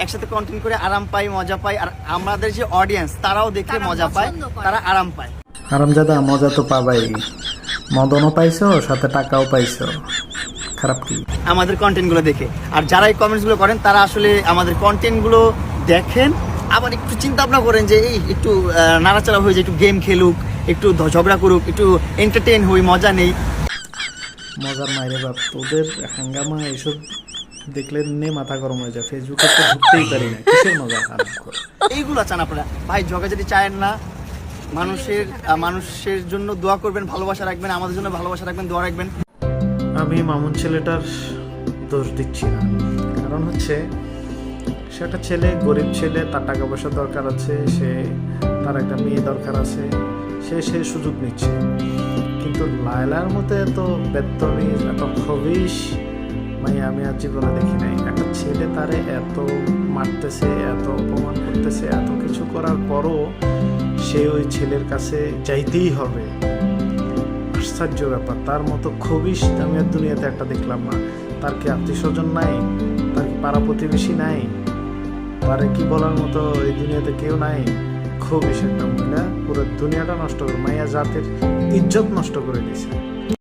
একসাথে কন্টেন্ট করে আরাম পাই, মজা পাই, আর আমাদের যে অডিয়েন্স তারাও দেখে মজা পায়, তারা আরাম পায়। হারামজাদা, মজা তো পাবাই, মদনও পাইছো সাথে টাকাও পাইছো, খারাপ কি? আমাদের কন্টেন্টগুলো দেখে। আর যারা এই কমেন্টসগুলো করেন তারা আসলে আমাদের কন্টেন্টগুলো দেখেন, আবার একটু চিন্তা ভাবনা করেন যে এই একটু নাড়াচাড়া হয়ে যায়, একটু গেম খেলুক, একটু ঝগড়া করুক, একটু এন্টারটেইন হই, মজা নেই। মজার মাইরে বাপ, তোদের হাঙ্গামা এইসব দেখলে নে মাথা গরম হয়ে যায়, ফেসবুকে তো ঢুকতেই পারি না, কিসের মজা? হারাম করে। এইগুলো চান আপনারা ভাই, ঝগড়াঝাটি চায়েন না। মানুষের জন্য দোয়া করবেন, ভালোবাসা রাখবেন, আমাদের জন্য ভালোবাসা রাখবেন, দোয়া রাখবেন। আমি মামুন ছেলেটার দোষ দিচ্ছি না, কারণ হচ্ছে সে একটা ছেলে, গরিব ছেলে, তার টাকা পয়সা দরকার আছে, তার একটা মেয়ে দরকার আছে, সে সুযোগ নিচ্ছে। কিন্তু লায়লার মতো এত বেত্তমিজ, এত খবিশ মাইয়া আমি আর জীবনে দেখি নাই। একটা ছেলে তারে এত মারতেছে, এত অপমান করতেছে, এত কিছু করার পরও সে ওই ছেলের কাছে যাইতেই হবে। আশ্চর্য ব্যাপার, তার মতো খবিশ আমি আর দুনিয়াতে একটা দেখলাম না। তার কি আত্মীয় স্বজন নাই? তার কি পাড়া প্রতিবেশী নাই? তারে কি বলার মতো এই দুনিয়াতে কেউ নাই? খবিশ একটা মহিলা পুরো দুনিয়াটা নষ্ট করে, মাইয়া জাতের ইজ্জত নষ্ট করে দিয়েছে।